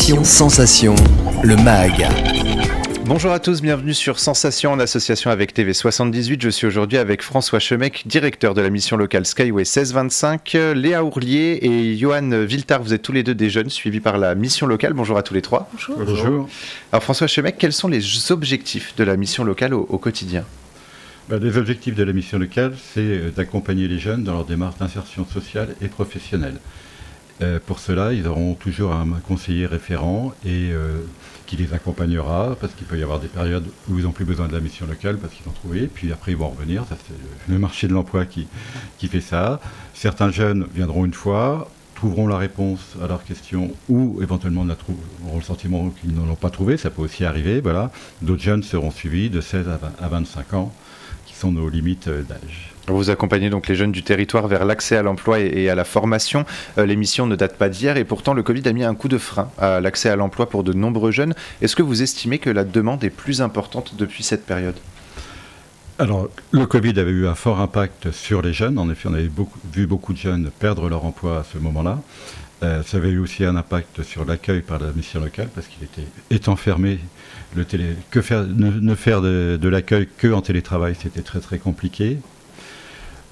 Sensation, le MAG. Bonjour à tous, bienvenue sur Sensation en association avec TV78. Je suis aujourd'hui avec François Chemec, directeur de la mission locale Skyway 1625, Léa Ourlier et Johan Viltard. Vous êtes tous les deux des jeunes suivis par la mission locale. Bonjour à tous les trois. Bonjour. Alors François Chemec, quels sont les objectifs de la mission locale au quotidien ? Les objectifs de la mission locale, c'est d'accompagner les jeunes dans leur démarche d'insertion sociale et professionnelle. Pour cela, ils auront toujours un conseiller référent et qui les accompagnera, parce qu'il peut y avoir des périodes où ils n'ont plus besoin de la mission locale parce qu'ils ont trouvé, puis après ils vont revenir. Ça, c'est le marché de l'emploi qui fait ça. Certains jeunes viendront une fois, trouveront la réponse à leurs questions ou éventuellement auront le sentiment qu'ils n'en ont pas trouvé, ça peut aussi arriver. Voilà. D'autres jeunes seront suivis de 16 à 25 ans, qui sont nos limites d'âge. Vous accompagnez donc les jeunes du territoire vers l'accès à l'emploi et à la formation. L'émission ne date pas d'hier et pourtant le Covid a mis un coup de frein à l'accès à l'emploi pour de nombreux jeunes. Est-ce que vous estimez que la demande est plus importante depuis cette période ? Alors, le Covid avait eu un fort impact sur les jeunes. En effet, on avait vu beaucoup de jeunes perdre leur emploi à ce moment-là. Ça avait eu aussi un impact sur l'accueil par la mission locale parce qu'il étant fermé, ne faire de l'accueil qu'en télétravail, c'était très très compliqué.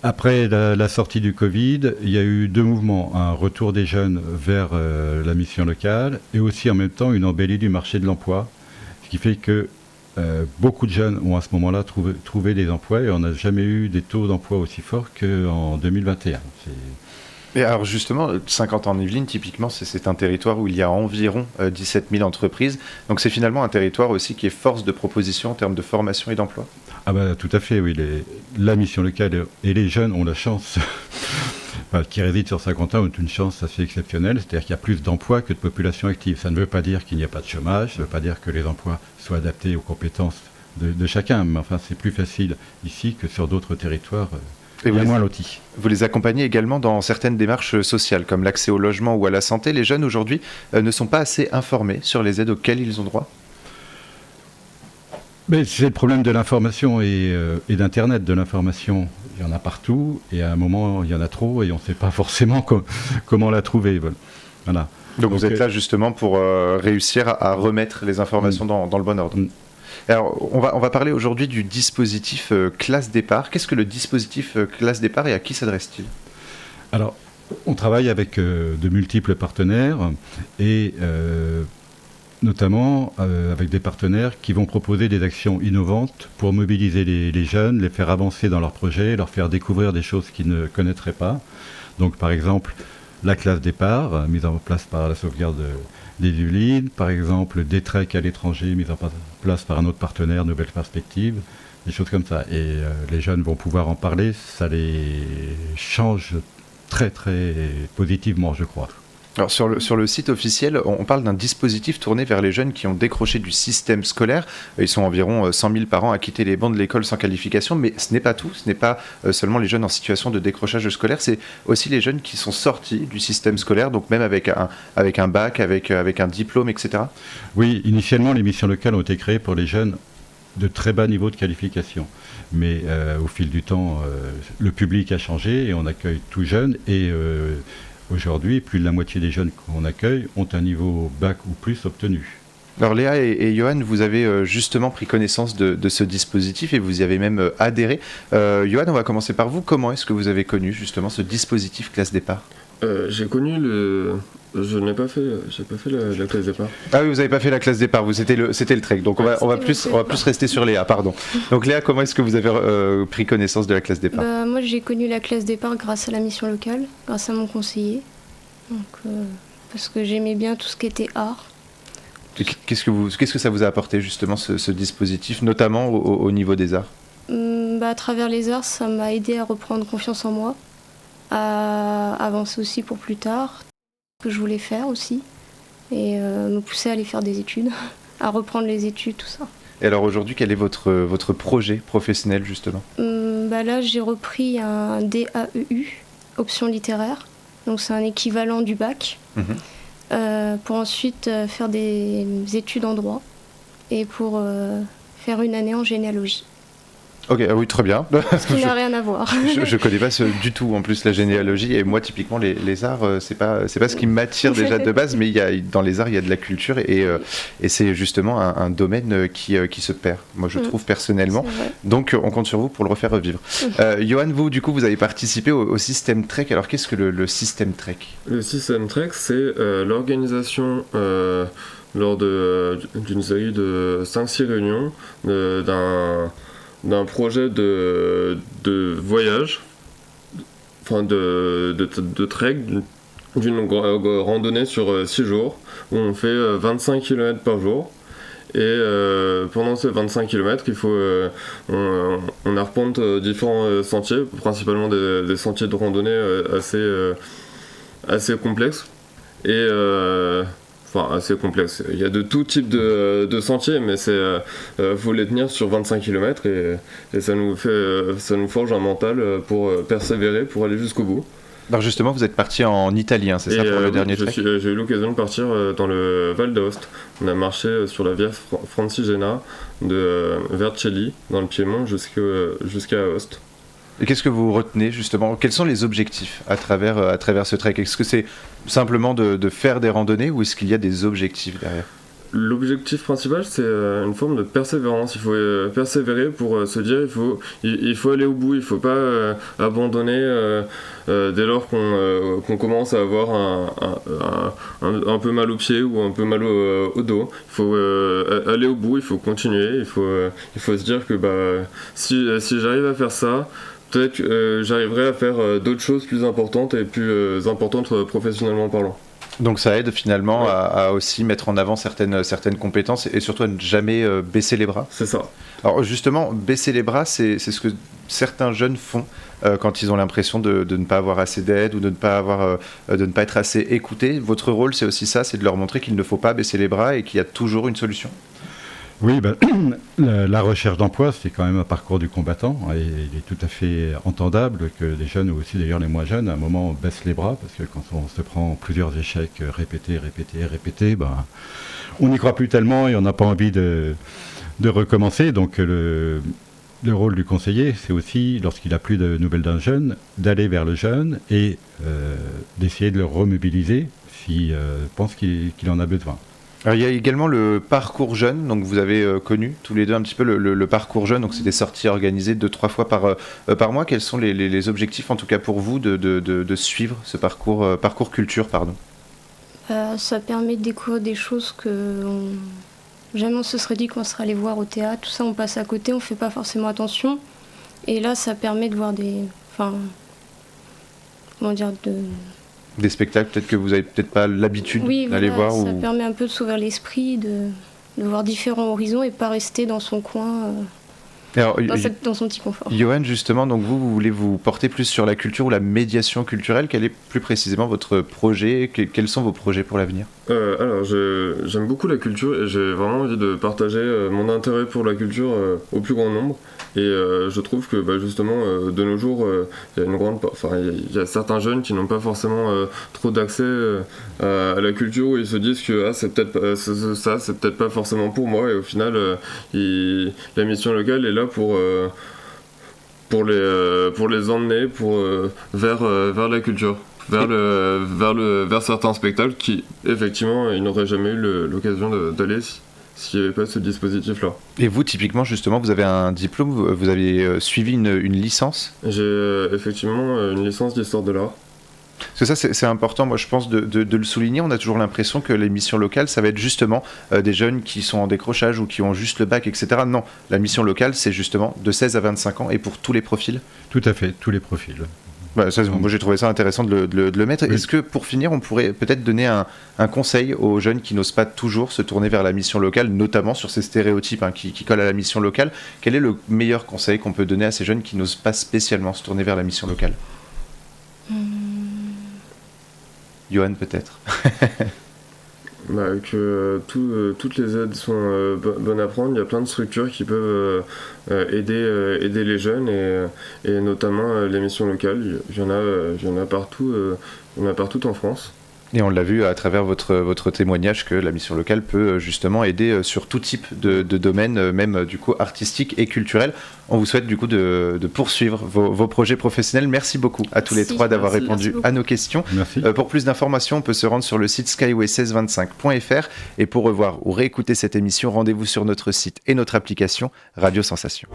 Après la sortie du Covid, il y a eu deux mouvements, un retour des jeunes vers la mission locale et aussi en même temps une embellie du marché de l'emploi, ce qui fait que beaucoup de jeunes ont à ce moment-là trouvé des emplois et on n'a jamais eu des taux d'emploi aussi forts qu'en 2021. Et alors justement, Saint-Quentin-en-Yvelines, typiquement, c'est un territoire où il y a environ 17 000 entreprises. Donc c'est finalement un territoire aussi qui est force de proposition en termes de formation et d'emploi. Ah tout à fait, oui. La mission locale et les jeunes ont la chance, qui résident sur Saint-Quentin, ont une chance assez exceptionnelle. C'est-à-dire qu'il y a plus d'emplois que de population active. Ça ne veut pas dire qu'il n'y a pas de chômage, ça ne veut pas dire que les emplois soient adaptés aux compétences de chacun. Mais enfin, c'est plus facile ici que sur d'autres territoires. Et vous les accompagnez également dans certaines démarches sociales, comme l'accès au logement ou à la santé. Les jeunes aujourd'hui ne sont pas assez informés sur les aides auxquelles ils ont droit. Mais c'est le problème de l'information et d'Internet, de l'information. Il y en a partout et à un moment, il y en a trop et on ne sait pas forcément comment la trouver. Voilà. Donc vous êtes là justement pour réussir à remettre les informations dans le bon ordre. Alors, on va parler aujourd'hui du dispositif classe départ. Qu'est-ce que le dispositif classe départ et à qui s'adresse-t-il ? Alors, on travaille avec de multiples partenaires et notamment avec des partenaires qui vont proposer des actions innovantes pour mobiliser les jeunes, les faire avancer dans leurs projets, leur faire découvrir des choses qu'ils ne connaîtraient pas. Donc, par exemple, la classe départ, mise en place par la sauvegarde des Yvelines, par exemple des treks à l'étranger mis en place par un autre partenaire, Nouvelles Perspectives, des choses comme ça. Et les jeunes vont pouvoir en parler, ça les change très très positivement, je crois. Alors sur le site officiel, on parle d'un dispositif tourné vers les jeunes qui ont décroché du système scolaire. Ils sont environ 100 000 par an à quitter les bancs de l'école sans qualification, mais ce n'est pas tout. Ce n'est pas seulement les jeunes en situation de décrochage scolaire, c'est aussi les jeunes qui sont sortis du système scolaire, donc même avec un bac, avec un diplôme, etc. Oui, initialement, les missions locales ont été créées pour les jeunes de très bas niveau de qualification. Mais au fil du temps, le public a changé et on accueille tout jeune et aujourd'hui, plus de la moitié des jeunes qu'on accueille ont un niveau bac ou plus obtenu. Alors Léa et Johan, vous avez justement pris connaissance de ce dispositif et vous y avez même adhéré. Johan, on va commencer par vous. Comment est-ce que vous avez connu justement ce dispositif classe départ ? J'ai connu Je n'ai pas fait, j'ai pas fait la classe départ. Ah oui, vous n'avez pas fait la classe départ, c'était le trek. Donc on va plus rester sur Léa, pardon. Donc Léa, comment est-ce que vous avez pris connaissance de la classe départ ? Moi j'ai connu la classe départ grâce à la mission locale, grâce à mon conseiller. Donc, parce que j'aimais bien tout ce qui était art. Qu'est-ce que ça vous a apporté justement ce dispositif, notamment au niveau des arts ? À travers les arts, ça m'a aidé à reprendre confiance en moi, à avancer aussi pour plus tard, que je voulais faire aussi, et me pousser à aller faire des études, à reprendre les études, tout ça. Et alors aujourd'hui, quel est votre projet professionnel justement ? Là, j'ai repris un DAEU, option littéraire, donc c'est un équivalent du bac, pour ensuite faire des études en droit et pour faire une année en généalogie. Ok, oui, très bien. Ce qui n'a rien à voir. Je connais pas du tout en plus la généalogie, et moi typiquement les arts c'est pas ce qui m'attire déjà de base, mais dans les arts il y a de la culture, et c'est justement un domaine qui se perd, moi je trouve personnellement. Donc on compte sur vous pour le refaire revivre. Johan, vous avez participé au système Trek. Alors qu'est-ce que le système Trek? Le système Trek, c'est l'organisation lors d'une série de 5-6 réunions d'un projet de voyage, enfin de trek, d'une randonnée sur 6 jours, où on fait 25 km par jour. Et pendant ces 25 km, on arpente différents sentiers, principalement des sentiers de randonnée assez complexes. Et assez complexe. Il y a de tout type de sentiers, mais faut les tenir sur 25 km, et ça nous forge un mental pour persévérer, pour aller jusqu'au bout. Alors justement, vous êtes parti en Italie, hein, c'est ça, pour le dernier trek? J'ai eu l'occasion de partir dans le Val d'Aoste. On a marché sur la Via Francigena de Vercelli, dans le Piémont, jusqu'à Aoste. Et qu'est-ce que vous retenez justement? Quels sont les objectifs à travers ce trek? Est-ce que c'est simplement de faire des randonnées, ou est-ce qu'il y a des objectifs derrière? L'objectif principal, c'est une forme de persévérance. Il faut persévérer pour se dire il faut aller au bout, il ne faut pas abandonner dès lors qu'on commence à avoir un peu mal aux pieds ou un peu mal au dos. Il faut aller au bout, il faut continuer, il faut se dire que si j'arrive à faire ça, peut-être que j'arriverai à faire d'autres choses plus importantes, et plus importantes professionnellement parlant. Donc ça aide finalement à aussi mettre en avant certaines compétences, et surtout à ne jamais baisser les bras. C'est ça. Alors justement, baisser les bras, c'est ce que certains jeunes font quand ils ont l'impression de ne pas avoir assez d'aide, ou de ne pas être assez écoutés. Votre rôle, c'est aussi ça, c'est de leur montrer qu'il ne faut pas baisser les bras et qu'il y a toujours une solution. Oui, la recherche d'emploi, c'est quand même un parcours du combattant, et il est tout à fait entendable que les jeunes, ou aussi d'ailleurs les moins jeunes, à un moment baissent les bras, parce que quand on se prend plusieurs échecs répétés, on n'y croit plus tellement, et on n'a pas envie de recommencer. Donc le rôle du conseiller, c'est aussi, lorsqu'il n'a plus de nouvelles d'un jeune, d'aller vers le jeune et d'essayer de le remobiliser s'il pense qu'il en a besoin. Alors, il y a également le parcours jeune, donc vous avez connu tous les deux un petit peu le parcours jeune, donc c'est des sorties organisées 2-3 fois par mois. Quels sont les objectifs, en tout cas pour vous, de suivre ce parcours culture, pardon? Ça permet de découvrir des choses que jamais on se serait dit qu'on serait allé voir au théâtre, tout ça on passe à côté, on fait pas forcément attention, et là ça permet de voir des spectacles peut-être que vous avez peut-être pas l'habitude d'aller voir. Ça permet un peu de s'ouvrir l'esprit, de voir différents horizons, et pas rester dans son coin, dans son petit confort. Johan, justement, donc vous voulez vous porter plus sur la culture ou la médiation culturelle. Quel est plus précisément votre projet? Quels sont vos projets pour l'avenir? Alors, j'aime beaucoup la culture, et j'ai vraiment envie de partager mon intérêt pour la culture au plus grand nombre. Et je trouve que justement, de nos jours, il y a certains jeunes qui n'ont pas forcément trop d'accès à la culture, où ils se disent que c'est peut-être pas forcément pour moi, et au final, la mission locale est là pour les emmener vers la culture. Vers certains spectacles qui, effectivement, ils n'auraient jamais eu l'occasion d'aller s'il n'y avait pas ce dispositif-là. Et vous, typiquement, justement, vous avez un diplôme, vous avez suivi une licence? J'ai effectivement une licence d'histoire de l'art. Parce que ça, c'est important, moi je pense, de le souligner. On a toujours l'impression que les missions locales, ça va être justement des jeunes qui sont en décrochage, ou qui ont juste le bac, etc. Non, la mission locale, c'est justement de 16 à 25 ans, et pour tous les profils. Tout à fait, tous les profils. Moi j'ai trouvé ça intéressant de le mettre. Oui. Est-ce que pour finir, on pourrait peut-être donner un conseil aux jeunes qui n'osent pas toujours se tourner vers la mission locale, notamment sur ces stéréotypes qui collent à la mission locale? Quel est le meilleur conseil qu'on peut donner à ces jeunes qui n'osent pas spécialement se tourner vers la mission locale? Johan, peut-être. Que toutes les aides sont bonnes à prendre. Il y a plein de structures qui peuvent aider les jeunes, et notamment les missions locales. Il y en a partout en France. Et on l'a vu à travers votre témoignage que la mission locale peut justement aider sur tout type de domaine, même du coup artistique et culturel. On vous souhaite du coup de poursuivre vos projets professionnels. Merci beaucoup à tous les trois d'avoir répondu à nos questions. Merci. Pour plus d'informations, on peut se rendre sur le site skyway1625.fr et pour revoir ou réécouter cette émission, rendez-vous sur notre site et notre application Radio Sensation.